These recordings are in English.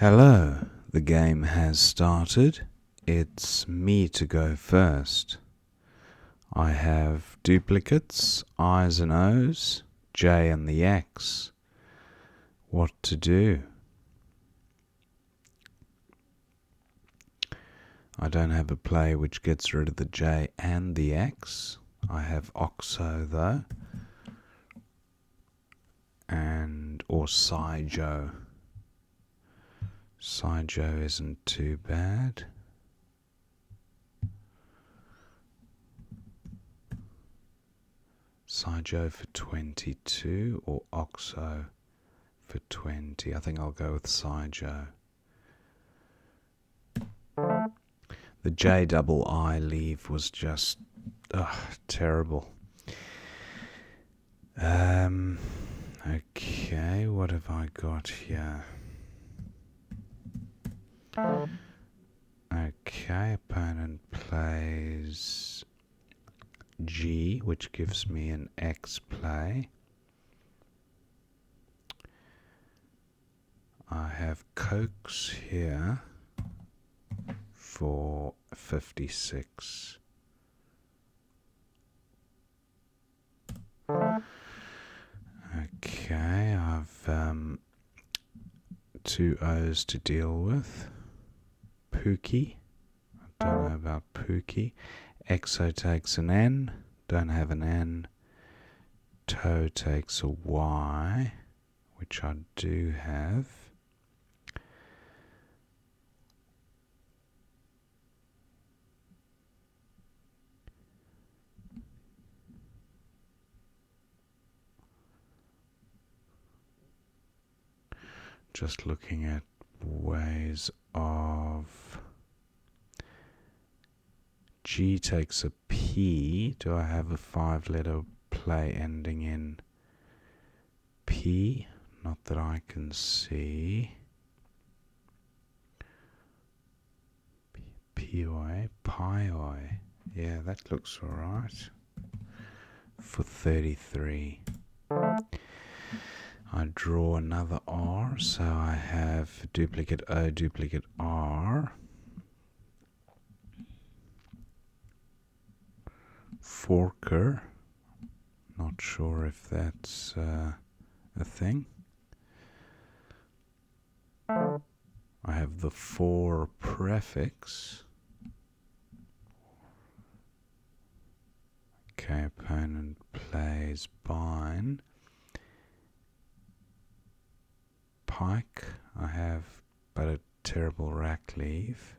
Hello, the game has started. It's me to go first. I have duplicates, I's and O's, J and the X. What to do? I don't have a play which gets rid of the J and the X. I have OXO though. Or Saijo. Saijo isn't too bad. Saijo for 22 or OXO for 20. I think I'll go with Saijo. The J double I leave was just terrible. Okay, what have I got here? Okay, opponent plays G, which gives me an X play. I have Cokes here for 56. Okay, I've two O's to deal with. Pookie. I don't know about Pookie. Exo takes an N. Don't have an N. Toe takes a Y, which I do have. Just looking at ways of... G takes a P. Do I have a 5-letter play ending in P? Not that I can see. P-oi, pi-oi. Yeah, that looks alright. For 33. I draw another R, so I have duplicate O, duplicate R. Forker. Not sure if that's a thing. I have the 4 prefix. Okay, opponent plays Bine. Pike. I have but a terrible rack leave.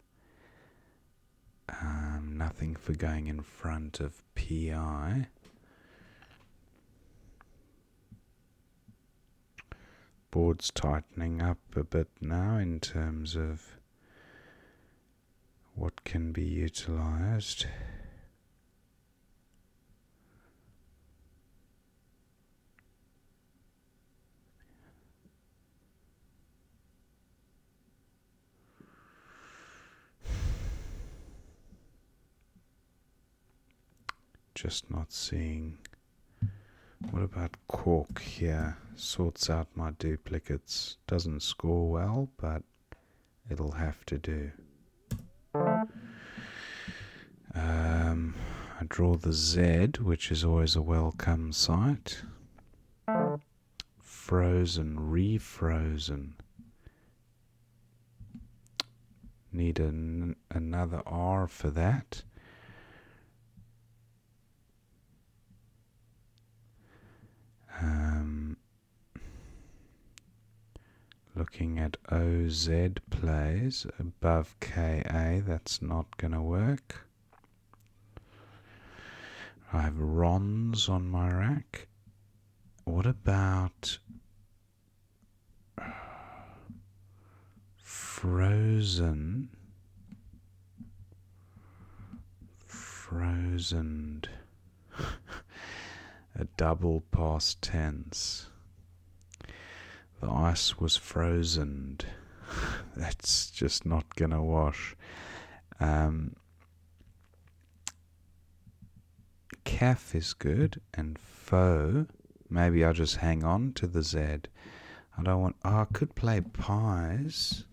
Nothing for going in front of PI. Board's tightening up a bit now in terms of what can be utilized. Just not seeing. What about Cork here? Sorts out my duplicates. Doesn't score well, but it'll have to do. I draw the Z, which is always a welcome sight. Frozen, refrozen. Need another R for that. Looking at OZ plays above KA, that's not going to work. I have Rons on my rack. What about Frozen? Frozened. A double past tense. The ice was frozen. That's just not gonna wash. Calf is good, and faux. Maybe I'll just hang on to the Z. I don't want... Oh, I could play pies.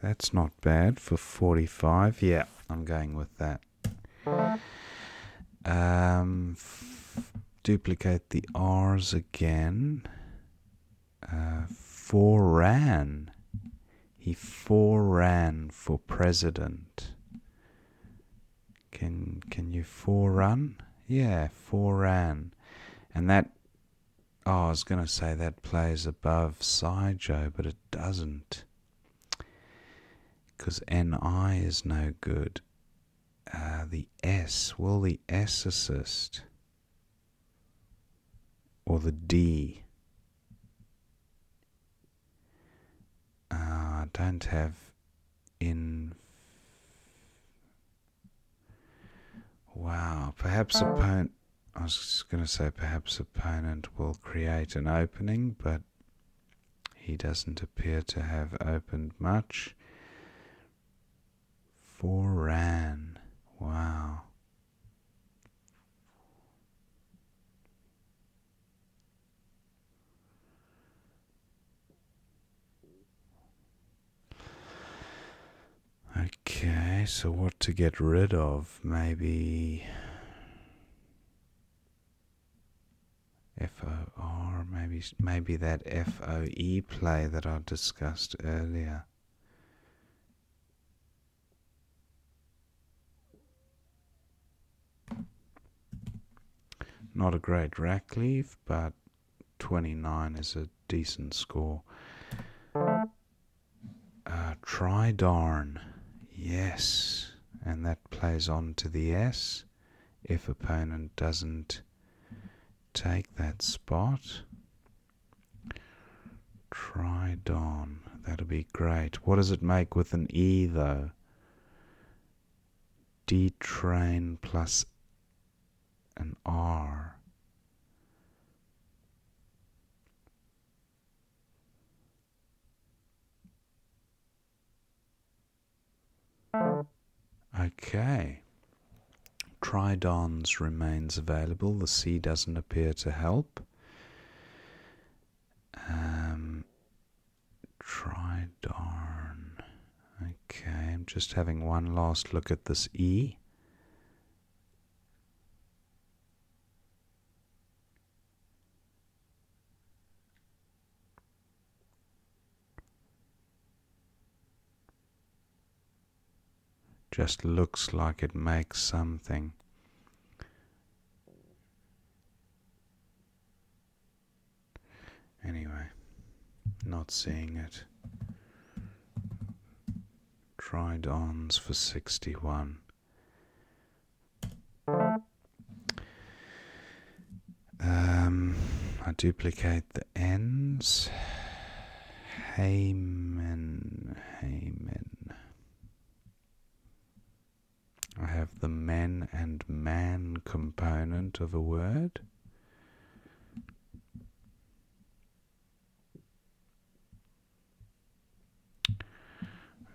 That's not bad for 45. Yeah, I'm going with that. Duplicate the R's again. Foran. He foran for president. Can you forerun? Yeah, foran. And that, I was going to say that plays above Saijo, but it doesn't. Because NI is no good. The S, will the S assist? Or the D? I don't have in. Wow, perhaps opponent. I was just going to say perhaps opponent will create an opening, but he doesn't appear to have opened much. Foran. Wow. Okay, so what to get rid of? Maybe FOR, maybe that FOE play that I discussed earlier. Not a great rack leave, but 29 is a decent score. Try darn. Yes. And that plays on to the S if opponent doesn't take that spot. Try darn. That'll be great. What does it make with an E though? D train plus an R. Okay. Tridons remains available. The C doesn't appear to help. Tridarn. Okay, I'm just having one last look at this E. Just looks like it makes something. Anyway, not seeing it. Tridons for 61. I duplicate the N's. Heyman. I have the men and man component of a word.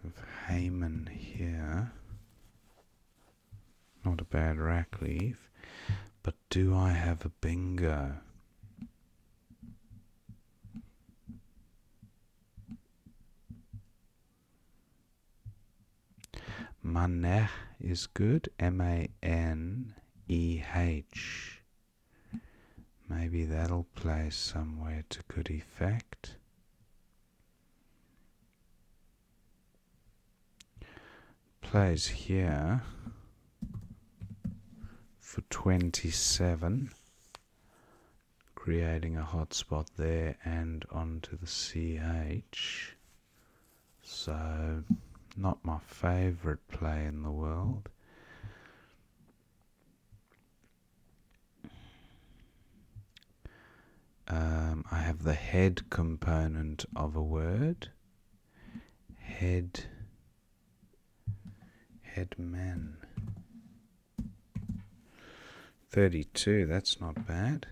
With Heyman here. Not a bad rack leave. But do I have a bingo? Maneh is good. M-A-N-E-H. Maybe that'll play somewhere to good effect. Plays here for 27, creating a hotspot there and onto the CH. So, not my favourite play in the world. I have the head component of a word. Headman. 32, that's not bad.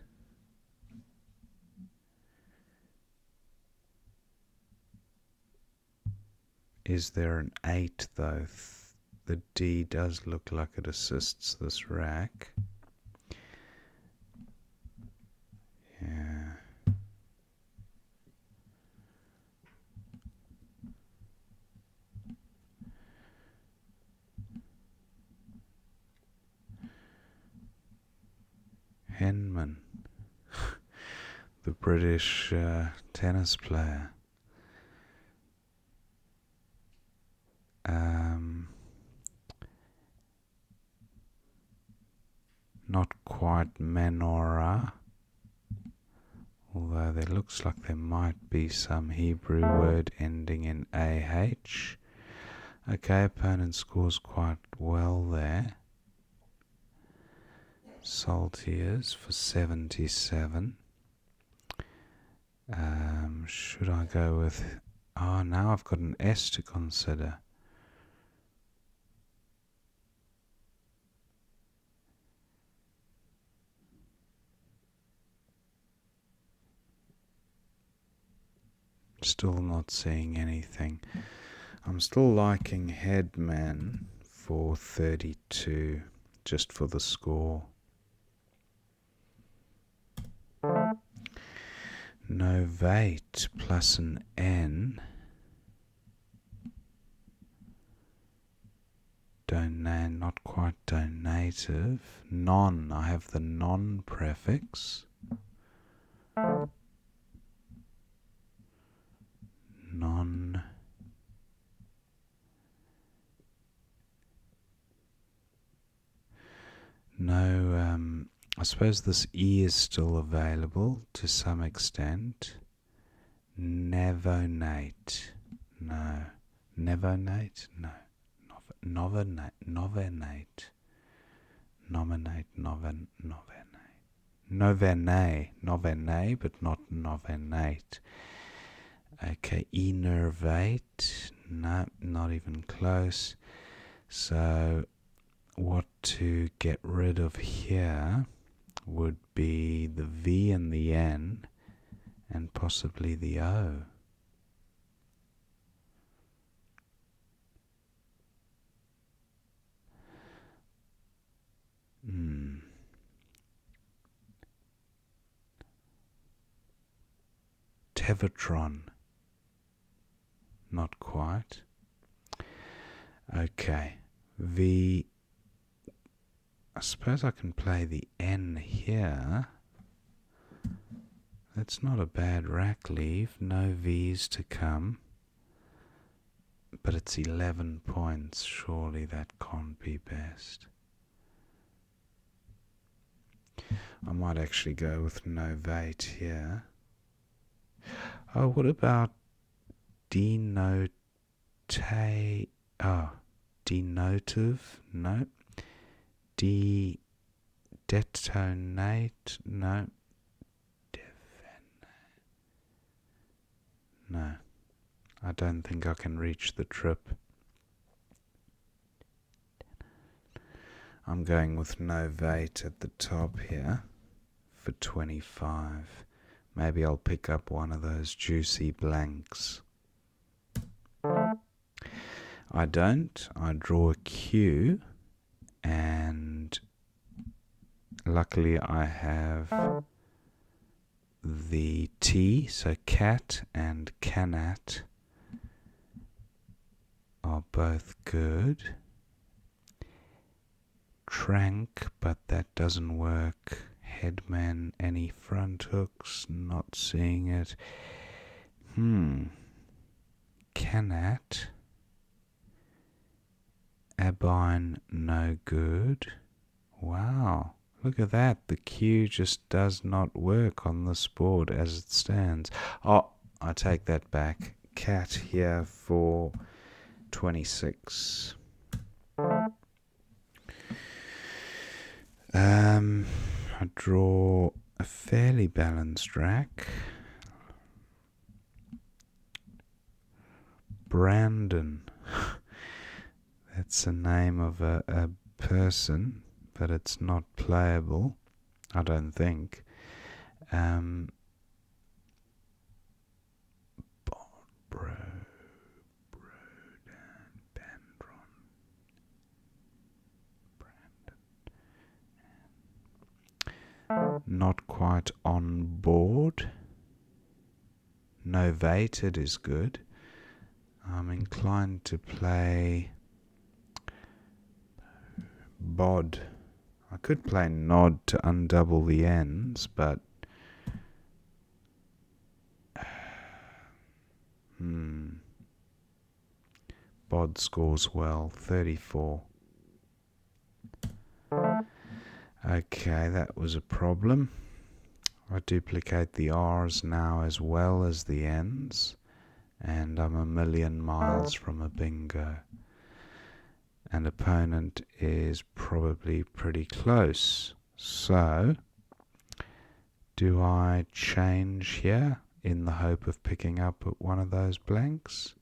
Is there an 8 though? The D does look like it assists this rack. Yeah. Henman, the British tennis player. Not quite menorah, although there looks like there might be some Hebrew word ending in AH. Okay, opponent scores quite well there. Saltiers for 77. Should I go with... Oh, now I've got an S to consider. Still not seeing anything. I'm still liking Headman for 32, just for the score. Novate plus an N. Donate, not quite donative. Non, I have the non prefix. Non. No, I suppose this E is still available to some extent. Nevonate. No. Nevonate? No. Novenate. Nominate. Novene, but not novenate. Okay, enervate. No, not even close. So, what to get rid of here would be the V and the N, and possibly the O. Tevatron. Not quite. Okay. V. I suppose I can play the N here. That's not a bad rack leave. No V's to come. But it's 11 points. Surely that can't be best. I might actually go with novate here. Oh, what about denotive? Oh, denotive? No. Detonate? No. No. I don't think I can reach the trip. I'm going with novate at the top here for 25. Maybe I'll pick up one of those juicy blanks. I don't. I draw a Q, and luckily I have the T, so cat and canat are both good. Trank, but that doesn't work. Headman, any front hooks, not seeing it. Canat. Abine, no good. Wow, look at that. The Q just does not work on this board as it stands. Oh, I take that back. Cat here for 26. I draw a fairly balanced rack. Brandon. That's the name of a person, but it's not playable, I don't think. Bandron. Not quite on board. Novated is good. I'm inclined to play Bod. I could play nod to undouble the ends, but Bod scores well, 34. Okay, that was a problem. I duplicate the R's now as well as the N's, and I'm a million miles from a bingo. And opponent is probably pretty close. So, do I change here in the hope of picking up at one of those blanks?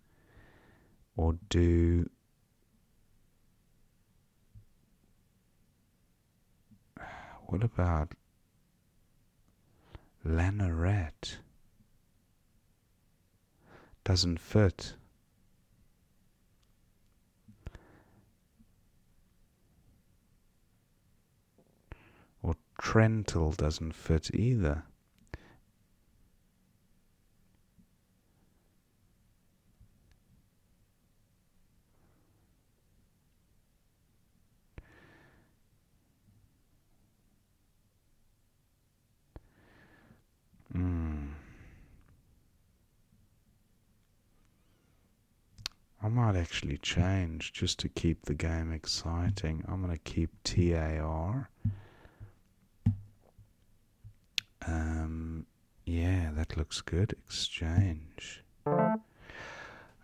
Or what about Lanaret? Doesn't fit. Or Trental doesn't fit either. I might actually change just to keep the game exciting. I'm going to keep TAR. Yeah, that looks good. Exchange.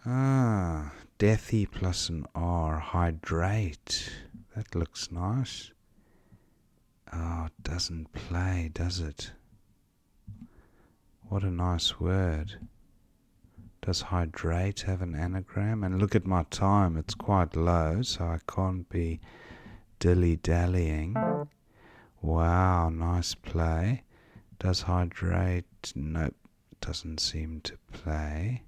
Deathy plus an R. Hydrate. That looks nice. Oh, it doesn't play, does it? What a nice word. Does hydrate have an anagram? And look at my time, it's quite low, so I can't be dilly-dallying. Wow, nice play. Does hydrate? Nope, doesn't seem to play.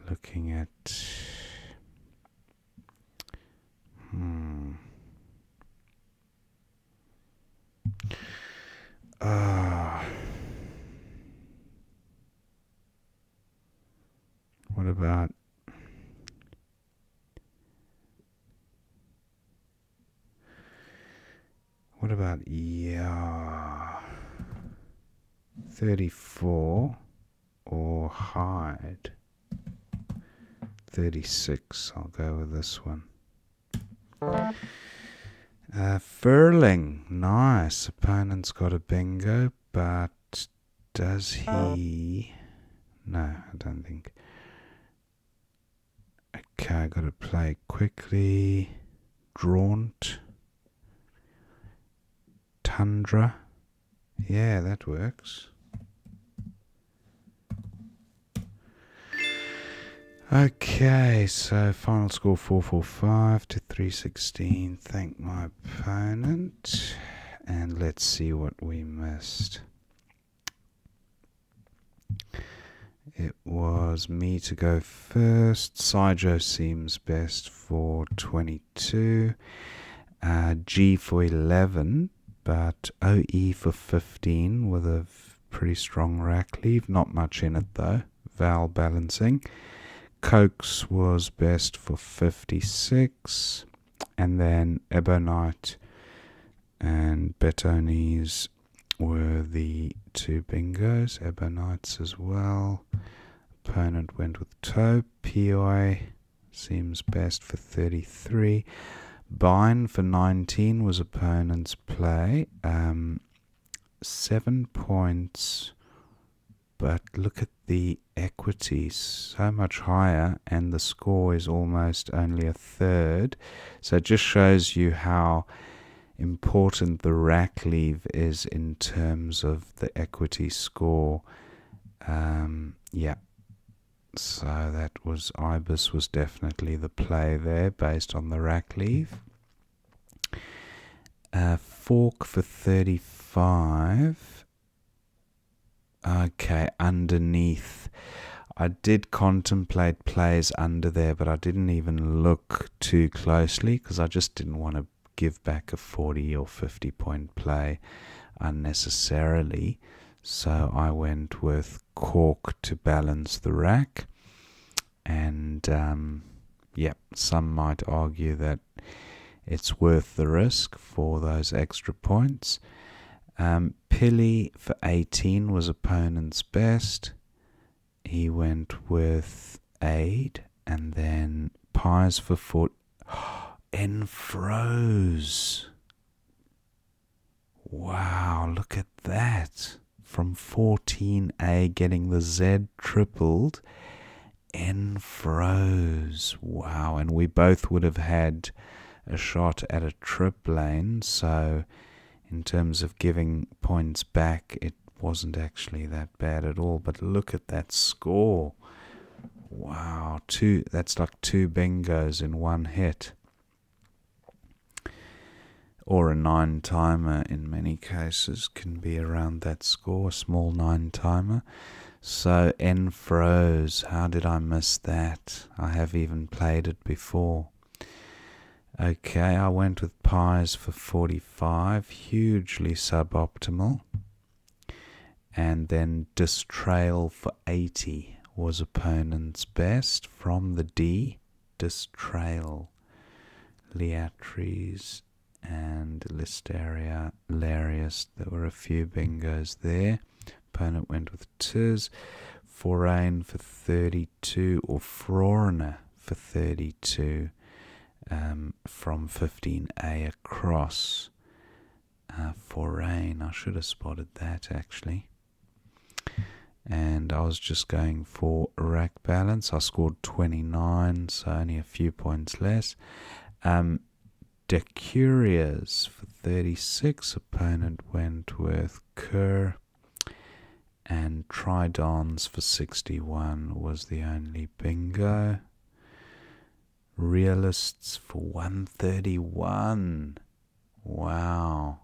Looking at what about 34 or hide? 36, I'll go with this one. Furling, nice. Opponent's got a bingo, but does he? No, I don't think. Okay, I got to play quickly. Draunt. Tundra. Yeah, that works. Okay, so final score 445 to 316. Thank my opponent. And let's see what we missed. It was me to go first. Saijo seems best for 22. G for 11, but OE for 15 with a pretty strong rack leave. Not much in it though. Val balancing. Cokes was best for 56, and then Ebonite and Betonis were the two bingos. Ebonites as well. Opponent went with Toe. PI seems best for 33. Bine for 19 was opponent's play. 7 points, but look at the equity, so much higher, and the score is almost only a third. So it just shows you how important the rack leave is in terms of the equity score. Yeah. So that was Ibis was definitely the play there based on the rack leave. Fork for 35. Okay, underneath. I did contemplate plays under there, but I didn't even look too closely because I just didn't want to give back a 40 or 50 point play unnecessarily. So I went with cork to balance the rack. And some might argue that it's worth the risk for those extra points. Pilly for 18 was opponent's best. He went with Aid, and then Pies for 4. N froze. Wow, look at that. From 14A getting the Z tripled. N froze. Wow, and we both would have had a shot at a trip lane, so in terms of giving points back, it wasn't actually that bad at all. But look at that score. Wow, that's like 2 bingos in one hit. Or a 9-timer in many cases can be around that score, a small 9-timer. So N froze, how did I miss that? I have even played it before. Okay, I went with Pies for 45, hugely suboptimal. And then Distrail for 80 was opponent's best from the D. Distrail, Leatrice and Listeria, Hilarious. There were a few bingos there. Opponent went with Tiz, Forain for 32, or Frorna for 32. From 15A across. Forain, I should have spotted that actually. And I was just going for rack balance. I scored 29, so only a few points less. Decurious for 36. Opponent went with Kerr. And Tridons for 61 was the only bingo. Realists for 131. Wow.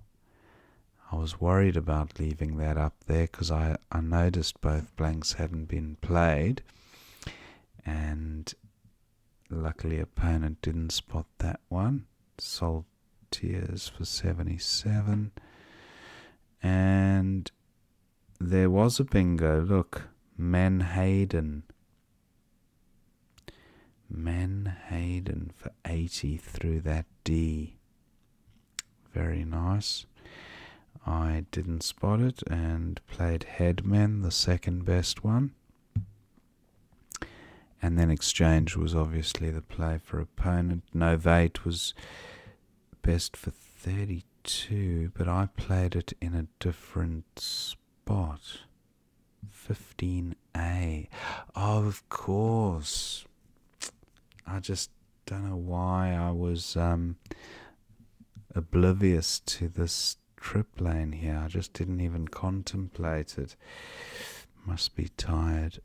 I was worried about leaving that up there because I noticed both blanks hadn't been played. And luckily opponent didn't spot that one. Saltiers for 77. And there was a bingo. Look, Menhaden for 80 through that D. Very nice. I didn't spot it and played Headmen, the second best one. And then Exchange was obviously the play for opponent. Novate was best for 32, but I played it in a different spot. 15A. Oh, of course. I just don't know why I was oblivious to this trip lane here. I just didn't even contemplate it. Must be tired.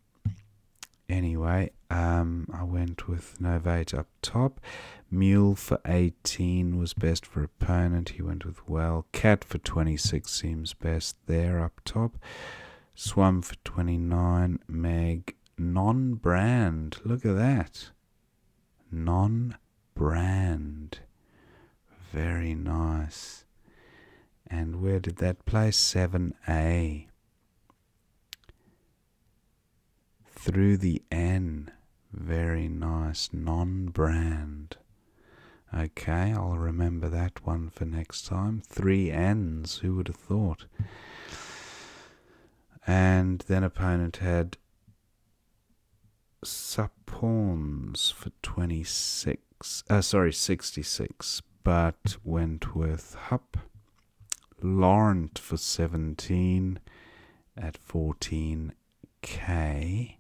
Anyway, I went with Novate up top. Mule for 18 was best for opponent. He went with Well. Cat for 26 seems best there up top. Swum for 29. Meg. Non-brand. Look at that. Non-brand. Very nice. And where did that play? 7A. Through the N. Very nice. Non-brand. Okay, I'll remember that one for next time. 3 N's. Who would have thought? And then opponent had Sapawns for 66, but went with Hup. Laurent for 17 at 14K.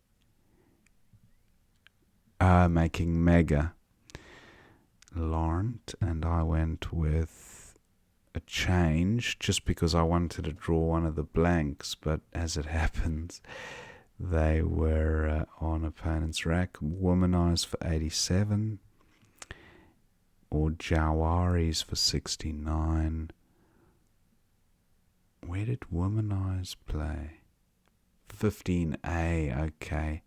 Making Mega. Laurent, and I went with a change just because I wanted to draw one of the blanks, but as it happens, they were on opponent's rack. Womanize for 87, or Jawaris for 69. Where did Womanize play? 15A, okay.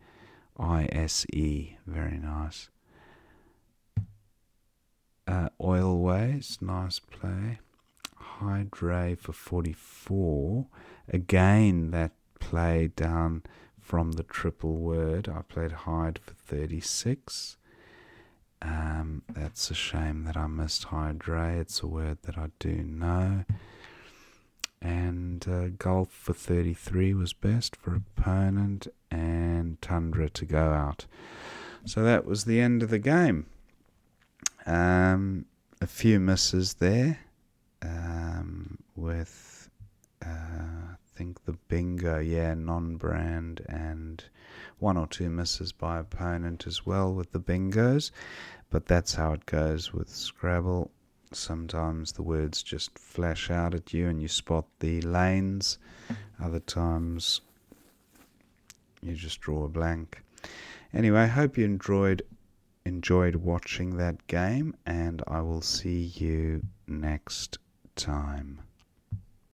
ISE, very nice. Oilways, nice play. Hydre for 44. Again, that play down from the triple word. I played Hide for 36. That's a shame that I missed Hydre. It's a word that I do know. And Golf for 33 was best for opponent, and Tundra to go out. So that was the end of the game. A few misses there with, I think, the bingo, non-brand, and one or two misses by opponent as well with the bingos. But that's how it goes with Scrabble. Sometimes the words just flash out at you and you spot the lanes. Other times you just draw a blank. Anyway, I hope you enjoyed watching that game, and I will see you next time.